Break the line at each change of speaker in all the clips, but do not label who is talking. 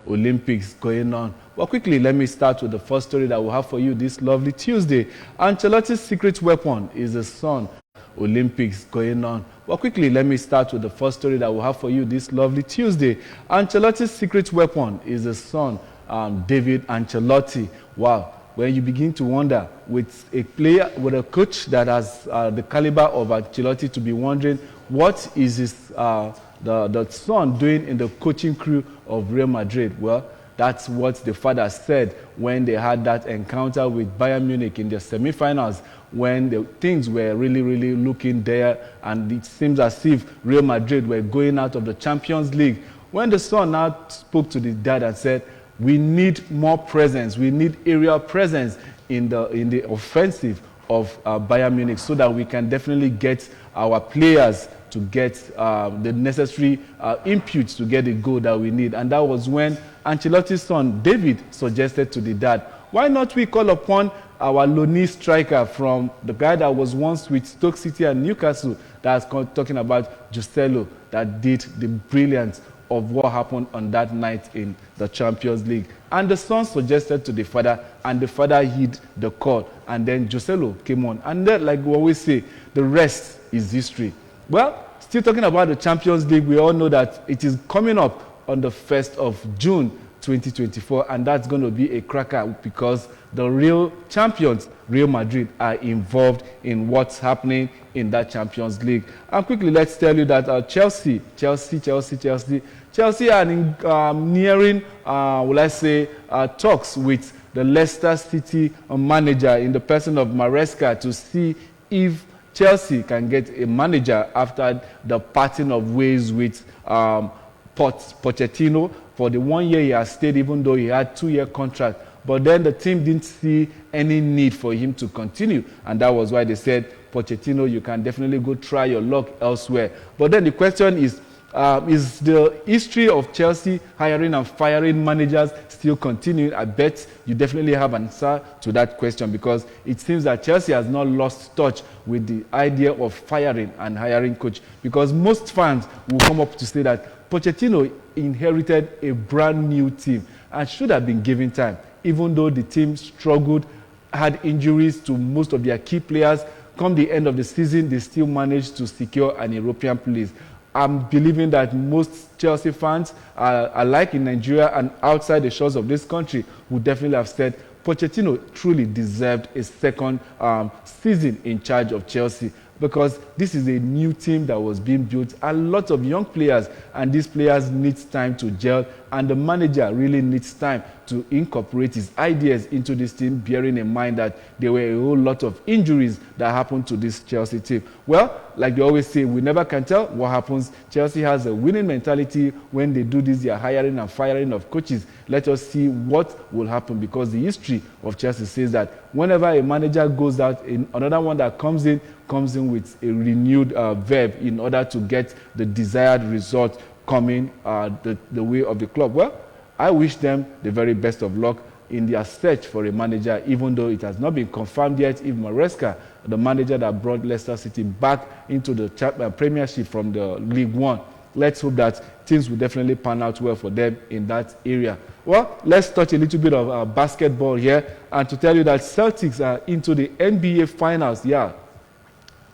Olympics going on. But quickly, let me start with the first story that we have for you this lovely Tuesday. Ancelotti's secret weapon is the sun. Olympics going on. But quickly, let me start with the first story that we have for you this lovely Tuesday. Ancelotti's secret weapon is the son, David Ancelotti. Wow. When you begin to wonder, with a player, with a coach that has the caliber of Ancelotti, to be wondering what is his, the son doing in the coaching crew of Real Madrid. Well, that's what the father said when they had that encounter with Bayern Munich in the semi-finals, when the things were really, really looking there, and it seems as if Real Madrid were going out of the Champions League. When the son now spoke to the dad and said, we need more presence, we need aerial presence in the offensive of Bayern Munich, so that we can definitely get our players to get the necessary inputs to get the goal that we need. And that was when Ancelotti's son, David, suggested to the dad, why not we call upon our Loney striker from the guy that was once with Stoke City and Newcastle, that's talking about Joselu, that did the brilliance of what happened on that night in the Champions League. And the son suggested to the father, and the father heed the call. And then Joselu came on. And then, like we always say, the rest is history. Well, still talking about the Champions League, we all know that it is coming up on the 1st of June 2024, and that's going to be a cracker because the real champions, Real Madrid, are involved in what's happening in that Champions League. And quickly, let's tell you that Chelsea are nearing, will I say, talks with the Leicester City manager in the person of Maresca to see if Chelsea can get a manager after the parting of ways with Pochettino. For the 1 year he has stayed, even though he had 2-year contract. But then the team didn't see any need for him to continue. And that was why they said, Pochettino, you can definitely go try your luck elsewhere. But then the question is the history of Chelsea hiring and firing managers still continuing? I bet you definitely have an answer to that question, because it seems that Chelsea has not lost touch with the idea of firing and hiring coach. Because most fans will come up to say that Pochettino inherited a brand new team and should have been given time, even though the team struggled, had injuries to most of their key players. Come the end of the season, they still managed to secure an European place. I'm believing that most Chelsea fans, alike in Nigeria and outside the shores of this country, would definitely have said Pochettino truly deserved a second season in charge of Chelsea, because this is a new team that was being built, a lot of young players, and these players need time to gel, and the manager really needs time to incorporate his ideas into this team, bearing in mind that there were a whole lot of injuries that happened to this Chelsea team. Well, like they always say, we never can tell what happens. Chelsea has a winning mentality when they do this, their hiring and firing of coaches. Let us see what will happen, because the history of Chelsea says that whenever a manager goes out, another one that comes in with a renewed verve in order to get the desired result coming the way of the club. Well, I wish them the very best of luck in their search for a manager, even though it has not been confirmed yet if Maresca, the manager that brought Leicester City back into the Premiership from the League One. Let's hope that things will definitely pan out well for them in that area. Well, let's touch a little bit of basketball here, and to tell you that Celtics are into the NBA Finals. Yeah.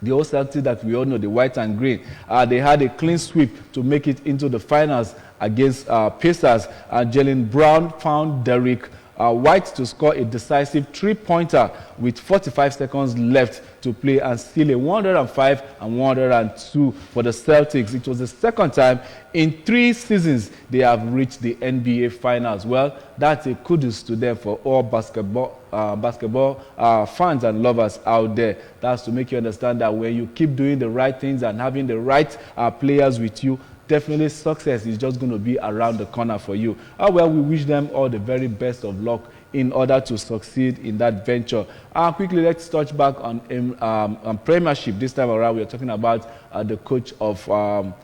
The old Celtics that we all know, the white and green, they had a clean sweep to make it into the finals against Pacers. Jaylen Brown found Derrick White to score a decisive three-pointer with 45 seconds left to play and steal a 105 and 102 for the Celtics. It was the second time in 3 seasons they have reached the NBA Finals. Well, that's a kudos to them for all basketball fans and lovers out there. That's to make you understand that when you keep doing the right things and having the right players with you, definitely success is just going to be around the corner for you. Well, we wish them all the very best of luck in order to succeed in that venture. Quickly, let's touch back on Premiership. This time around, we are talking about the coach of Aston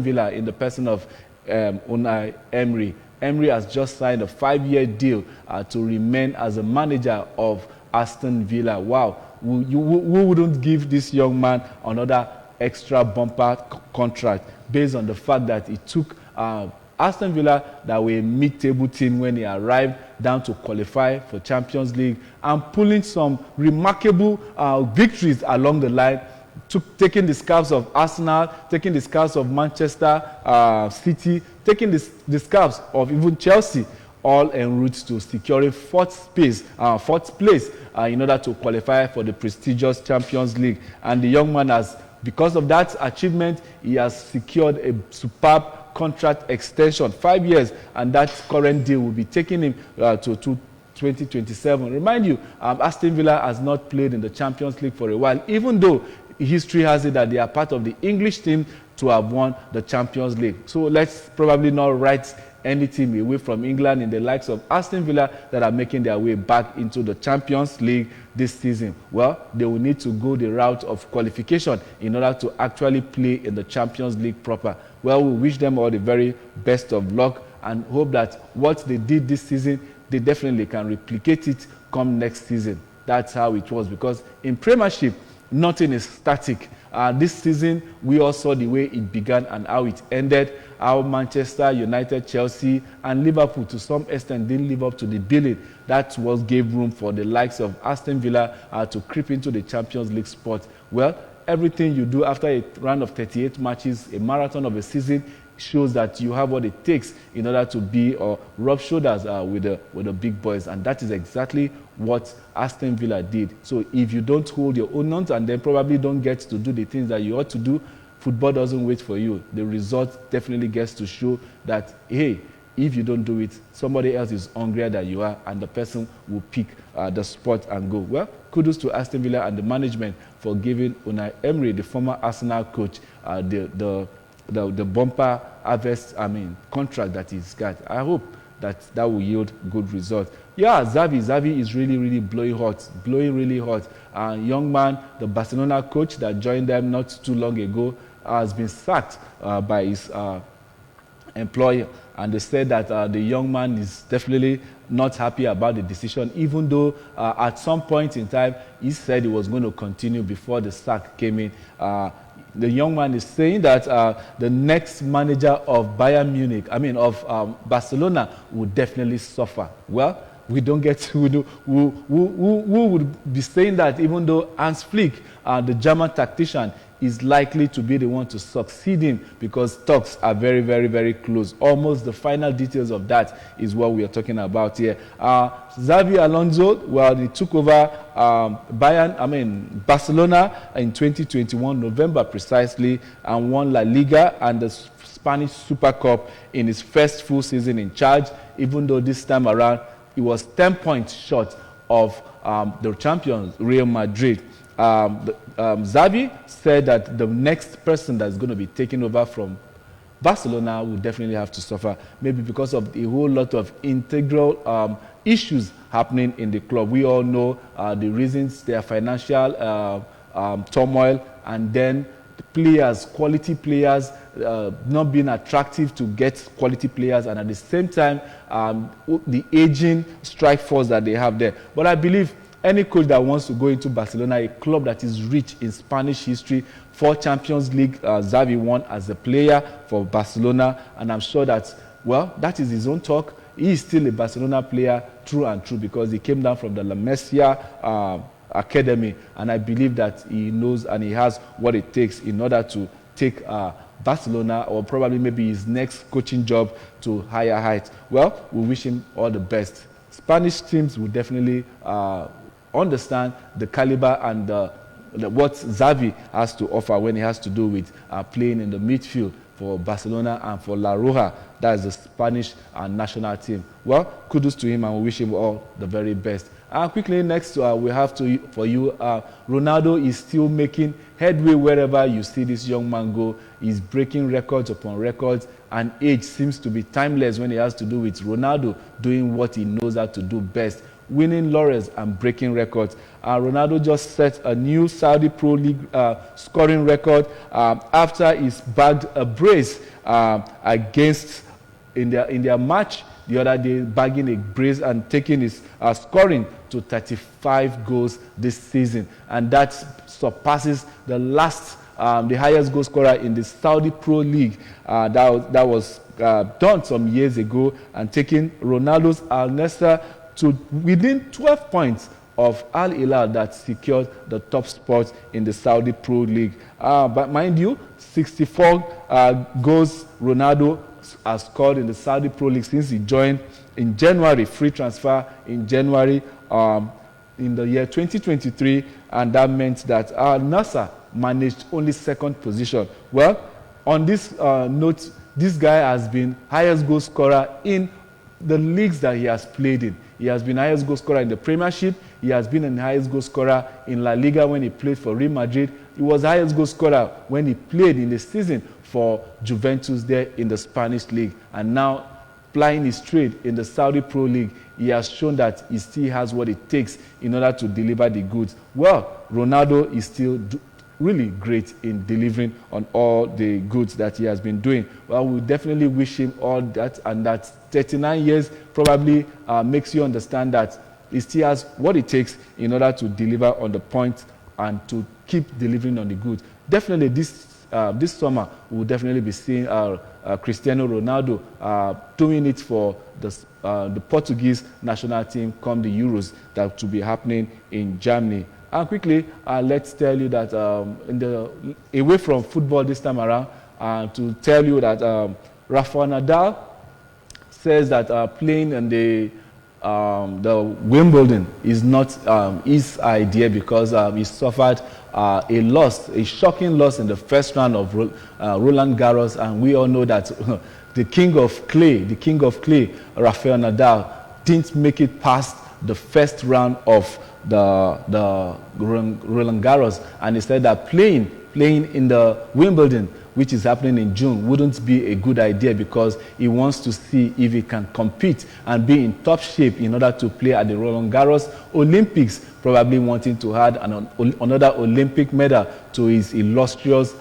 Villa, in the person of Unai Emery. Emery has just signed a 5-year deal to remain as a manager of Aston Villa. Wow, who wouldn't give this young man another extra bumper contract based on the fact that he took Aston Villa that were a mid-table team when he arrived, down to qualify for Champions League and pulling some remarkable victories along the line, taking the scarves of Arsenal, taking the scarves of Manchester City, taking the scarves of even Chelsea, all en route to securing fourth place in order to qualify for the prestigious Champions League. And the young man has, because of that achievement, he has secured a superb contract extension, 5 years, and that current deal will be taking him to 2027. Remind you, Aston Villa has not played in the Champions League for a while, even though history has it that they are part of the English team to have won the Champions League. So let's probably not write any team away from England in the likes of Aston Villa that are making their way back into the Champions League this season. Well, they will need to go the route of qualification in order to actually play in the Champions League proper. Well, we wish them all the very best of luck and hope that what they did this season, they definitely can replicate it come next season. That's how it was, because in Premiership, nothing is static. This season, we all saw the way it began and how it ended, how Manchester United, Chelsea, and Liverpool to some extent didn't live up to the billing. That was gave room for the likes of Aston Villa to creep into the Champions League spot. Well, everything you do after a run of 38 matches, a marathon of a season, shows that you have what it takes in order to be or rub shoulders with the big boys, and that is exactly what Aston Villa did. So if you don't hold your own on and then probably don't get to do the things that you ought to do, football doesn't wait for you. The result definitely gets to show that, hey, if you don't do it, somebody else is hungrier than you are, and the person will pick the spot and go. Well, kudos to Aston Villa and the management for giving Unai Emery, the former Arsenal coach, the bumper harvest, contract that he's got. I hope that will yield good results. Yeah, Xavi is really blowing really hot. Young man, the Barcelona coach that joined them not too long ago, has been sacked by his employer, and they said that the young man is definitely not happy about the decision, even though at some point in time he said he was going to continue before the sack came in. The young man is saying that the next manager of of Barcelona will definitely suffer. Well, we don't get to know who would be saying that, even though Hans Flick, the German tactician, is likely to be the one to succeed him, because talks are very close. Almost the final details of that is what we are talking about here. Xabi Alonso, well, he took over Barcelona in 2021, November precisely, and won La Liga and the Spanish Super Cup in his first full season in charge, even though this time around he was 10 points short of the champions, Real Madrid. Xavi said that the next person that's going to be taking over from Barcelona will definitely have to suffer, maybe because of a whole lot of integral issues happening in the club. We all know the reasons: their financial turmoil, and then players, quality players, not being attractive to get quality players, and at the same time the aging strike force that they have there. But I believe any coach that wants to go into Barcelona, a club that is rich in Spanish history, 4 Champions League Xavi won as a player for Barcelona, and I'm sure that, well, that is his own talk. He is still a Barcelona player through and through, because he came down from the La Masia Academy, and I believe that he knows and he has what it takes in order to take Barcelona, or probably maybe his next coaching job, to higher heights. Well, we wish him all the best. Spanish teams will definitely understand the caliber and what Xavi has to offer when he has to do with playing in the midfield for Barcelona and for La Roja. That is the Spanish national team. Well, kudos to him, and we wish him all the very best. Quickly, next we have for you, Ronaldo is still making headway wherever you see this young man go. He's breaking records upon records, and age seems to be timeless when it has to do with Ronaldo doing what he knows how to do best: winning laurels and breaking records. Ronaldo just set a new Saudi Pro League scoring record after he's bagged a brace against in their match the other day, bagging a brace and taking his scoring to 35 goals this season, and that surpasses the highest goal scorer in the Saudi Pro League. That was done some years ago and taking Ronaldo's Al Nassr to within 12 points of Al Hilal that secured the top spot in the Saudi Pro League. But mind you, 64 goals Ronaldo has scored in the Saudi Pro League since he joined in January, free transfer in January in the year 2023, and that meant that Al Nassr managed only second position. Well, on this note, this guy has been highest goal scorer in the leagues that he has played in. He has been highest goal scorer in the Premiership. He has been the highest goal scorer in La Liga when he played for Real Madrid. He was highest goal scorer when he played in the season for Juventus there in the Spanish league. And now, plying his trade in the Saudi Pro League, he has shown that he still has what it takes in order to deliver the goods. Well, Ronaldo is still really great in delivering on all the goods that he has been doing. Well, we definitely wish him all that, and that 39 years probably makes you understand that he still has what it takes in order to deliver on the point and to keep delivering on the goods. Definitely this summer, we'll definitely be seeing Cristiano Ronaldo doing it for the Portuguese national team come the Euros that will be happening in Germany. And quickly, let's tell you that away from football this time around, to tell you that Rafael Nadal says that playing in the Wimbledon is not his idea because he suffered a shocking loss in the first round of Roland Garros, and we all know that the king of clay, Rafael Nadal, didn't make it past the first round of the Roland Garros, and he said that playing in the Wimbledon, which is happening in June, wouldn't be a good idea because he wants to see if he can compete and be in top shape in order to play at the Roland Garros Olympics, probably wanting to add another Olympic medal to his illustrious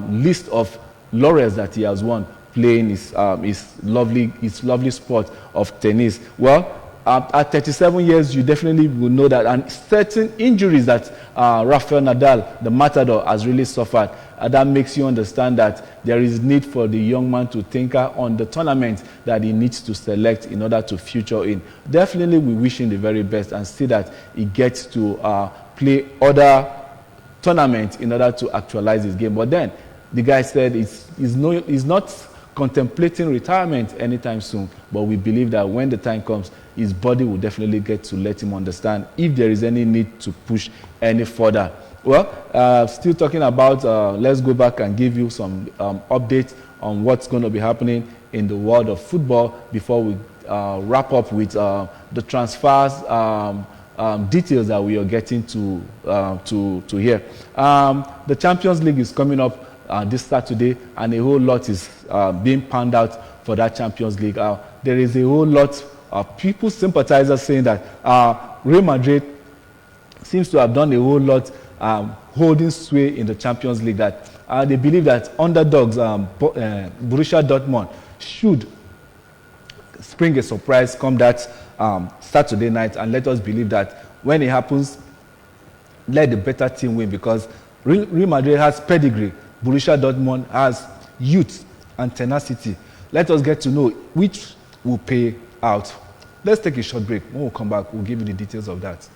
list of laurels that he has won playing his lovely sport of tennis. Well, at 37 years, you definitely will know that, and certain injuries that Rafael Nadal, the Matador, has really suffered. That makes you understand that there is need for the young man to think on the tournament that he needs to select in order to feature in. Definitely, we wish him the very best and see that he gets to play other tournaments in order to actualize his game. But then, the guy said he's not contemplating retirement anytime soon, but we believe that when the time comes, his body will definitely get to let him understand if there is any need to push any further. Well, still talking about, let's go back and give you some updates on what's going to be happening in the world of football before we wrap up with the transfers details that we are getting to hear. The Champions League is coming up this Saturday, and a whole lot is being panned out for that Champions League. There is a whole lot of people, sympathizers, saying that Real Madrid seems to have done a whole lot holding sway in the Champions League, that they believe that underdogs Borussia Dortmund should spring a surprise come that Saturday night, and let us believe that when it happens, let the better team win, because Real Madrid has pedigree, Borussia Dortmund has youth and tenacity. Let us get to know which will pay out. Let's take a short break. When we come back, we'll give you the details of that.